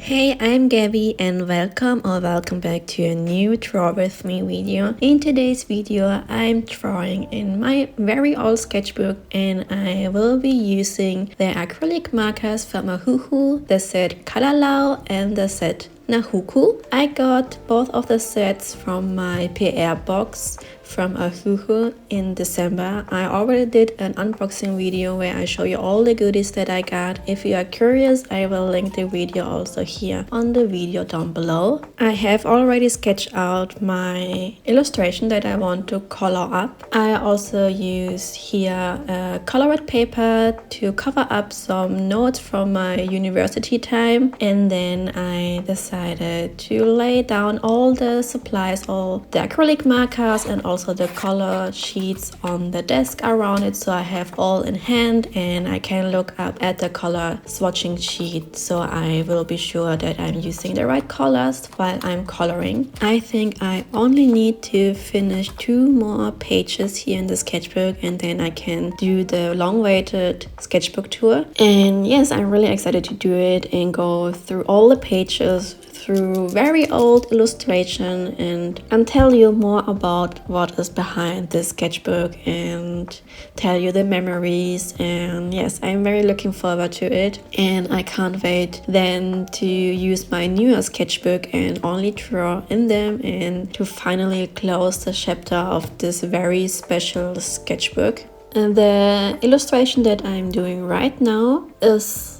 Hey, I'm Gabby and welcome back to a new Draw With Me video. In today's video, I'm drawing in my very old sketchbook and I will be using the acrylic markers from Ohuhu, the set Kalalau and the set Nahuku. I got both of the sets from my PR box from Ohuhu in December. I already did an unboxing video where I show you all the goodies that I got. If you are curious, I will link the video also here on the video down below. I have already sketched out my illustration that I want to color up. I also use here a colored paper to cover up some notes from my university time, and then I decided to lay down all the supplies, all the acrylic markers and also the color sheets on the desk around it, so I have all in hand and I can look up at the color swatching sheet, so I will be sure that I'm using the right colors while I'm coloring. I think I only need to finish 2 more pages here in the sketchbook and then I can do the long-awaited sketchbook tour. And yes, I'm really excited to do it and go through all the pages, through very old illustration, and tell you more about what is behind this sketchbook and tell you the memories. And yes, I'm very looking forward to it and I can't wait then to use my newer sketchbook and only draw in them and to finally close the chapter of this very special sketchbook. And the illustration that I'm doing right now was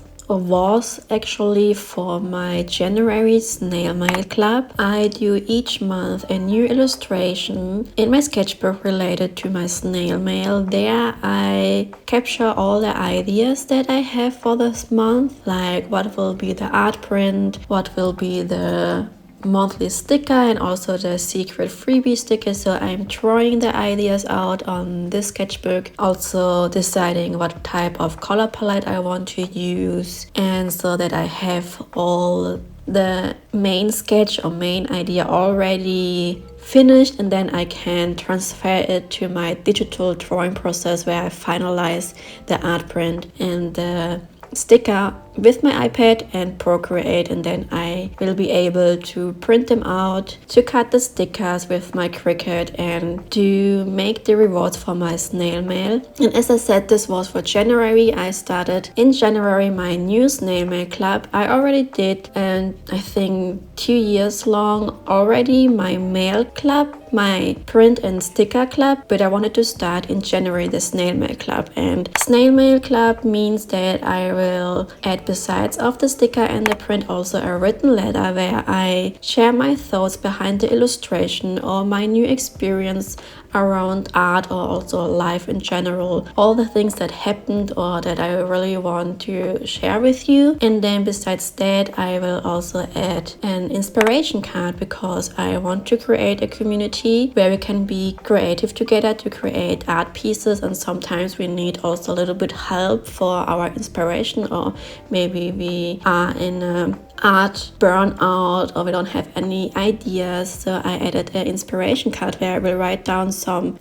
actually for my January snail mail club. I do each month a new illustration in my sketchbook related to my snail mail. There I capture all the ideas that I have for this month, like what will be the art print, what will be the monthly sticker and also the secret freebie sticker. So I'm drawing the ideas out on this sketchbook, also deciding what type of color palette I want to use, and so that I have all the main sketch or main idea already finished, and then I can transfer it to my digital drawing process where I finalize the art print and the sticker with my iPad and Procreate, and then I will be able to print them out, to cut the stickers with my Cricut and to make the rewards for my snail mail. And as I said, this was for January. I started in January my new snail mail club. I already did, and I think 2 years long already, my mail club, my print and sticker club, but I wanted to start in January the snail mail club. And snail mail club means that I will add, besides of the sticker and the print, also a written letter where I share my thoughts behind the illustration or my new experience around art or also life in general, all the things that happened or that I really want to share with you. And then besides that, I will also add an inspiration card because I want to create a community where we can be creative together to create art pieces, and sometimes we need also a little bit help for our inspiration, or maybe we are in a art burnout or we don't have any ideas. So I added an inspiration card where I will write down some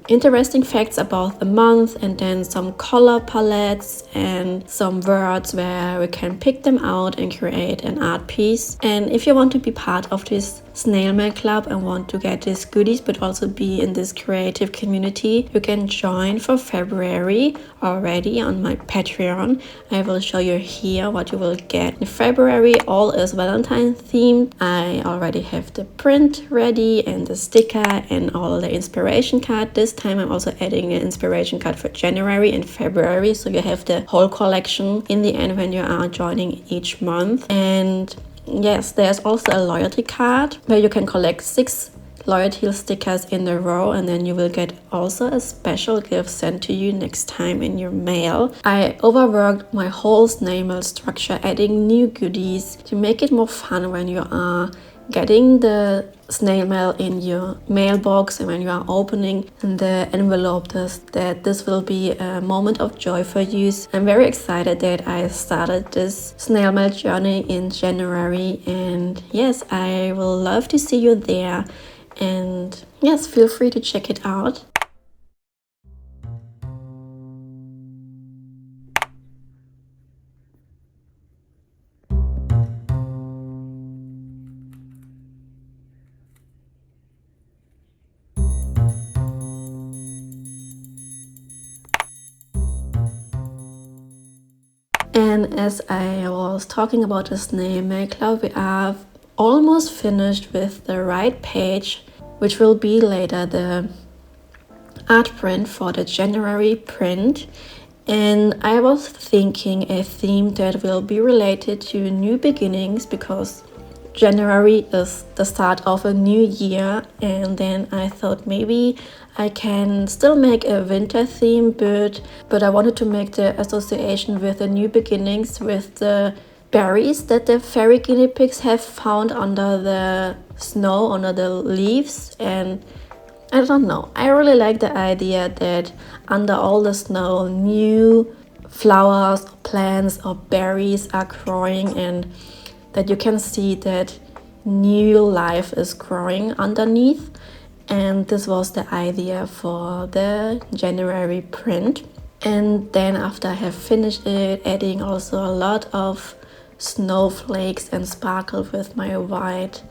interesting facts about the month and then some color palettes and some words where we can pick them out and create an art piece. And if you want to be part of this snail mail club and want to get these goodies but also be in this creative community, you can join for February already on my Patreon. I will show you here what you will get in February. All is Valentine themed. I already have the print ready and the sticker and all the inspiration card. This time I'm also adding an inspiration card for January and February, so you have the whole collection in the end when you are joining each month. And yes, there's also a loyalty card where you can collect 6 loyalty stickers in a row, and then you will get also a special gift sent to you next time in your mail. I overworked my whole snail mail structure, adding new goodies to make it more fun when you are getting the snail mail in your mailbox and when you are opening the envelope. That this will be a moment of joy for you. I'm very excited that I started this snail mail journey in January, and yes, I will love to see you there. And yes, feel free to check it out. And as I was talking about the snail maker, we are almost finished with the right page, which will be later the art print for the January print. And I was thinking a theme that will be related to new beginnings, because January is the start of a new year, and then I thought maybe I can still make a winter theme, but I wanted to make the association with the new beginnings with the berries that the fairy guinea pigs have found under the snow, under the leaves. And I don't know, I really like the idea that under all the snow new flowers, plants or berries are growing, and that you can see that new life is growing underneath. And this was the idea for the January print. And then after I have finished it, adding also a lot of snowflakes and sparkle with my white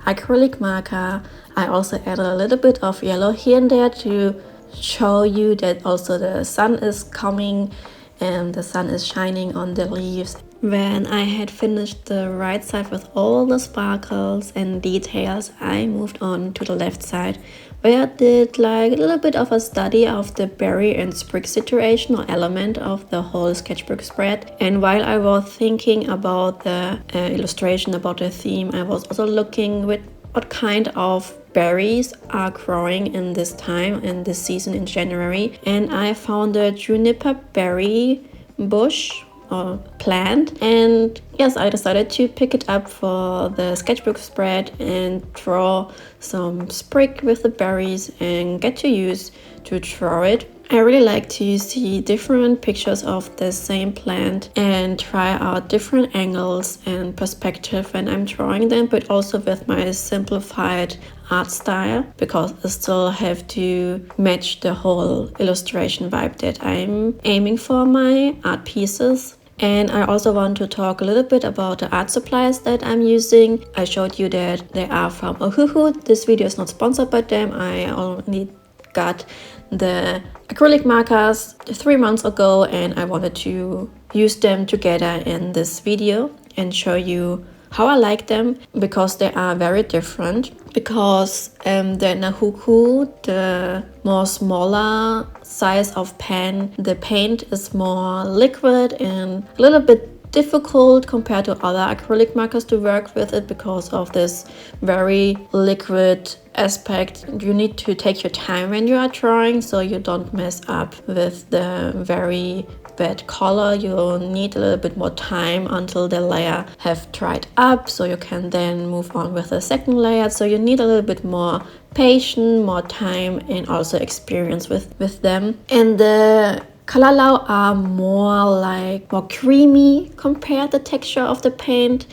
acrylic marker, I also added a little bit of yellow here and there to show you that also the sun is coming and the sun is shining on the leaves. When I had finished the right side with all the sparkles and details, I moved on to the left side, where I did like a little bit of a study of the berry and sprig situation or element of the whole sketchbook spread. And while I was thinking about the illustration, about the theme, I was also looking with what kind of berries are growing in this time, in this season in January. And I found a juniper berry bush or plant, and yes, I decided to pick it up for the sketchbook spread and draw some sprig with the berries and get to use to draw it. I really like to see different pictures of the same plant and try out different angles and perspective when I'm drawing them, but also with my simplified art style, because I still have to match the whole illustration vibe that I'm aiming for my art pieces. And I also want to talk a little bit about the art supplies that I'm using. I showed you that they are from Ohuhu. This video is not sponsored by them. I only got the acrylic markers 3 months ago, and I wanted to use them together in this video and show you how I like them, because they are very different. Because the Nahuku, the more smaller size of pen, the paint is more liquid and a little bit difficult compared to other acrylic markers to work with it, because of this very liquid aspect. You need to take your time when you are drawing, so you don't mess up with the very bad color. You need a little bit more time until the layer have dried up, so you can then move on with the second layer. So you need a little bit more patience, more time, and also experience with them. And the Kalalau are more creamy compared to the texture of the paint,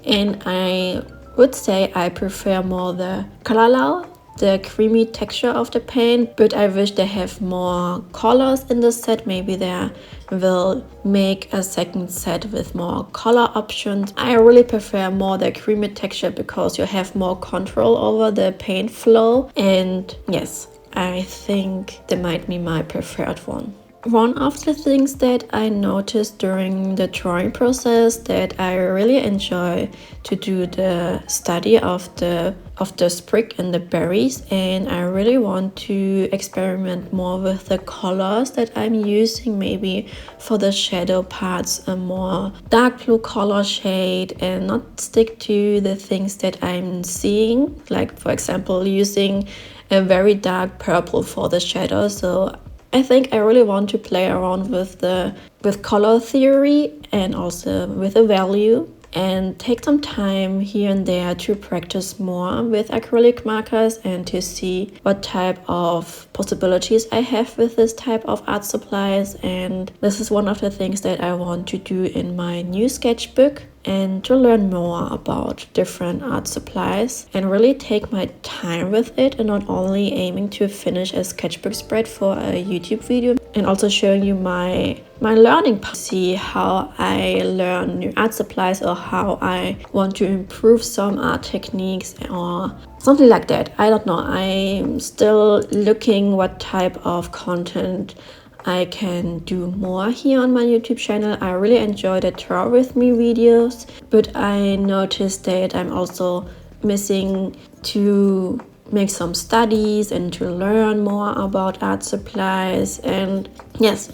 and I would say I prefer more the Kalalau, the creamy texture of the paint, but I wish they have more colors in the set. Maybe they will make a second set with more color options. I really prefer more the creamy texture, because you have more control over the paint flow, and yes, I think they might be my preferred one. One of the things that I noticed during the drawing process that I really enjoy to do the study of the sprig and the berries, and I really want to experiment more with the colors that I'm using. Maybe for the shadow parts a more dark blue color shade, and not stick to the things that I'm seeing, like for example using a very dark purple for the shadow. So I think I really want to play around with color theory and also with the value, and take some time here and there to practice more with acrylic markers and to see what type of possibilities I have with this type of art supplies. And this is one of the things that I want to do in my new sketchbook, and to learn more about different art supplies and really take my time with it, and not only aiming to finish a sketchbook spread for a YouTube video, and also showing you my learning path, see how I learn new art supplies or how I want to improve some art techniques or something like that. I don't know, I'm still looking what type of content I can do more here on my YouTube channel. I really enjoy the Draw With Me videos, but I noticed that I'm also missing to make some studies and to learn more about art supplies. And yes,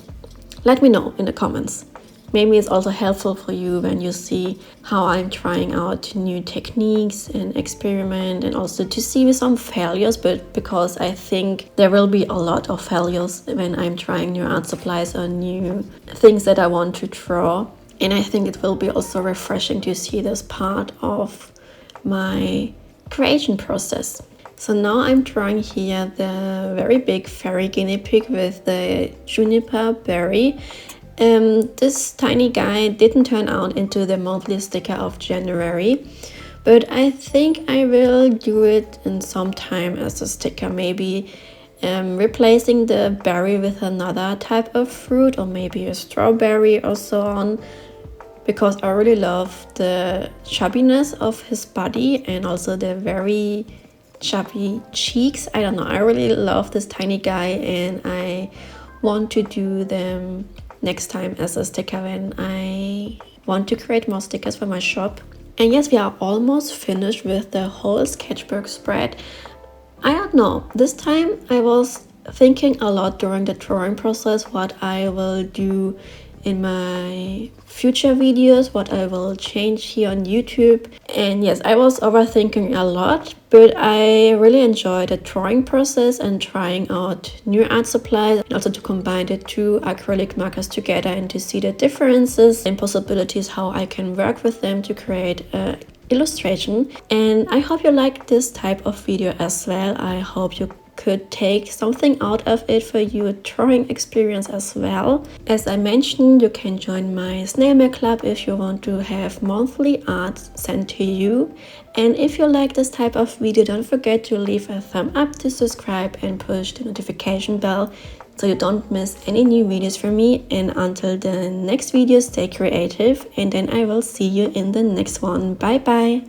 let me know in the comments. Maybe it's also helpful for you when you see how I'm trying out new techniques and experiment, and also to see some failures, but because I think there will be a lot of failures when I'm trying new art supplies or new things that I want to draw. And I think it will be also refreshing to see this part of my creation process. So now I'm drawing here the very big fairy guinea pig with the juniper berry. This tiny guy didn't turn out into the monthly sticker of January, but I think I will do it in some time as a sticker, maybe replacing the berry with another type of fruit, or maybe a strawberry or so on, because I really love the chubbiness of his body and also the very chubby cheeks. I don't know, I really love this tiny guy, and I want to do them next time as a sticker when I want to create more stickers for my shop. And yes, we are almost finished with the whole sketchbook spread. I don't know, this time I was thinking a lot during the drawing process what I will do in my future videos, what I will change here on YouTube. And yes, I was overthinking a lot, but I really enjoyed the drawing process and trying out new art supplies, and also to combine the two acrylic markers together and to see the differences and possibilities how I can work with them to create a illustration. And I hope you like this type of video as well. I hope you could take something out of it for your drawing experience as well. As I mentioned, you can join my snail mail club if you want to have monthly art sent to you. And if you like this type of video, don't forget to leave a thumb up, to subscribe and push the notification bell so you don't miss any new videos from me. And until the next video, stay creative, and then I will see you in the next one. Bye bye.